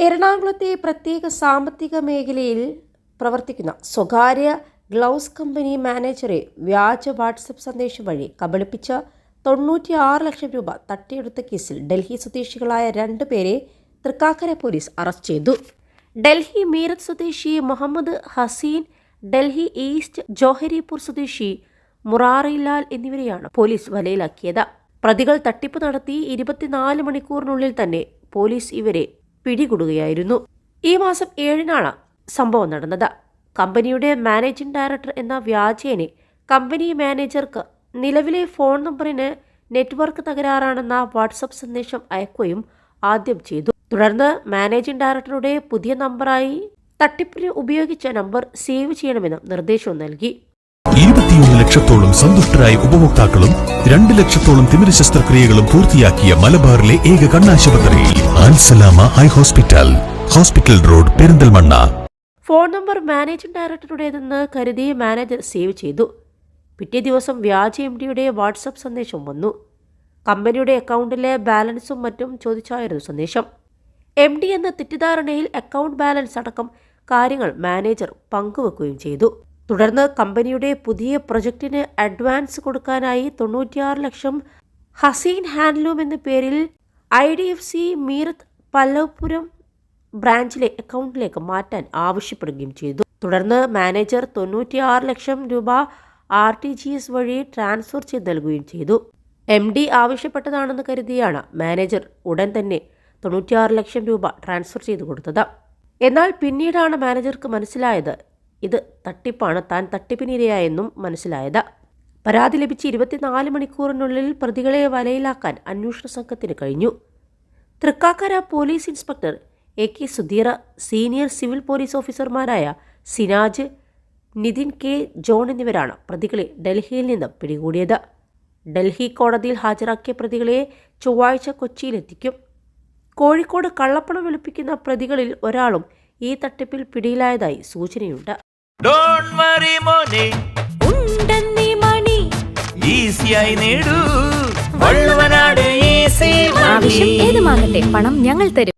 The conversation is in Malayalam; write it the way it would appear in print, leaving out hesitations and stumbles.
എറണാകുളത്തെ പ്രത്യേക സാമ്പത്തിക മേഖലയിൽ പ്രവർത്തിക്കുന്ന സ്വകാര്യ ഗ്ലൗസ് കമ്പനി മാനേജറെ വ്യാജ വാട്സപ്പ് സന്ദേശം വഴി കബളിപ്പിച്ച 96 ലക്ഷം രൂപ തട്ടിയെടുത്ത കേസിൽ ഡൽഹി സ്വദേശികളായ 2 പേരെ തൃക്കാക്കര പോലീസ് അറസ്റ്റ് ചെയ്തു. ഡൽഹി മീററ്റ് സ്വദേശി മുഹമ്മദ് ഹസീൻ, ഡൽഹി ഈസ്റ്റ് ജോഹരിപൂർ സ്വദേശി മുറാറിലാൽ എന്നിവരെയാണ് പോലീസ് വലയിലാക്കിയത്. പ്രതികൾ തട്ടിപ്പ് നടത്തി 24 മണിക്കൂറിനുള്ളിൽ തന്നെ പോലീസ് ഇവരെ പിടികൂടുകയായിരുന്നു. ഈ മാസം 7-നാണ് സംഭവം നടന്നത്. കമ്പനിയുടെ മാനേജിംഗ് ഡയറക്ടർ എന്ന വ്യാജേന കമ്പനി മാനേജർക്ക് നിലവിലെ ഫോൺ നമ്പറിന് നെറ്റ്വർക്ക് തകരാറാണെന്ന വാട്സപ്പ് സന്ദേശം അയക്കുകയും ആദ്യം ചെയ്തു. തുടർന്ന് മാനേജിംഗ് ഡയറക്ടറുടെ പുതിയ നമ്പറായി തട്ടിപ്പിന് ഉപയോഗിച്ച നമ്പർ സേവ് ചെയ്യണമെന്നും നിർദ്ദേശവും നൽകി. 21 ലക്ഷത്തോളം സന്തുഷ്ടരായ ഉപഭോക്താക്കളും 2 ലക്ഷത്തോളം തിമിര ശസ്ത്രക്രിയകളും പൂർത്തിയാക്കിയ മലബാറിലെ ഏക കണ്ണാശുപത്രി Alsalama eye hospital, hospital road, Perinthalmanna. Phone number managing ഡയറക്ടറുടേതെന്ന് കരുതി മാനേജർ സേവ് ചെയ്തു. പിറ്റേ ദിവസം വ്യാജ MD-യുടെ വാട്സപ്പ് സന്ദേശം വന്നു. കമ്പനിയുടെ അക്കൗണ്ടിലെ ബാലൻസും മറ്റും ചോദിച്ചായിരുന്നു സന്ദേശം. MD എന്ന തെറ്റിദ്ധാരണയിൽ അക്കൗണ്ട് ബാലൻസ് അടക്കം കാര്യങ്ങൾ മാനേജർ പങ്കുവെക്കുകയും ചെയ്തു. തുടർന്ന് കമ്പനിയുടെ പുതിയ പ്രൊജക്ടിന് അഡ്വാൻസ് കൊടുക്കാനായി 96 ലക്ഷം ഹസീൻ ഹാൻഡ്ലൂം എന്ന പേരിൽ IDFC മീറത്ത് പല്ലവപുരം ബ്രാഞ്ചിലെ അക്കൗണ്ടിലേക്ക് മാറ്റാൻ ആവശ്യപ്പെടുകയും ചെയ്തു. തുടർന്ന് മാനേജർ 96 ലക്ഷം രൂപ RTGS വഴി ട്രാൻസ്ഫർ ചെയ്ത് നൽകുകയും ചെയ്തു. MD ആവശ്യപ്പെട്ടതാണെന്ന് കരുതിയാണ് മാനേജർ ഉടൻ തന്നെ 96 ലക്ഷം രൂപ ട്രാൻസ്ഫർ ചെയ്തു കൊടുത്തത്. എന്നാൽ പിന്നീടാണ് മാനേജർക്ക് മനസ്സിലായത് ഇത് തട്ടിപ്പാണ്, താൻ തട്ടിപ്പിനിരയായെന്നും മനസ്സിലായത്. പരാതി ലഭിച്ച് 24 മണിക്കൂറിനുള്ളിൽ പ്രതികളെ വലയിലാക്കാൻ അന്വേഷണ സംഘത്തിന് കഴിഞ്ഞു. Thrikkakara police inspector AK Sudheer, senior civil police ഓഫീസർമാരായ സിനാജ്, നിതിൻ K ജോൺ എന്നിവരാണ് പ്രതികളെ ഡൽഹിയിൽ നിന്ന് പിടികൂടിയത്. ഡൽഹി കോടതിയിൽ ഹാജരാക്കിയ പ്രതികളെ ചൊവ്വാഴ്ച കൊച്ചിയിലെത്തിക്കും. കോഴിക്കോട് കള്ളപ്പണം വെളുപ്പിക്കുന്ന പ്രതികളിൽ ഒരാളും ഈ തട്ടിപ്പിൽ പിടിയിലായതായി സൂചനയുണ്ട്. ആവശ്യം ഏതുമാകട്ടെ, പണം ഞങ്ങൾ തരും.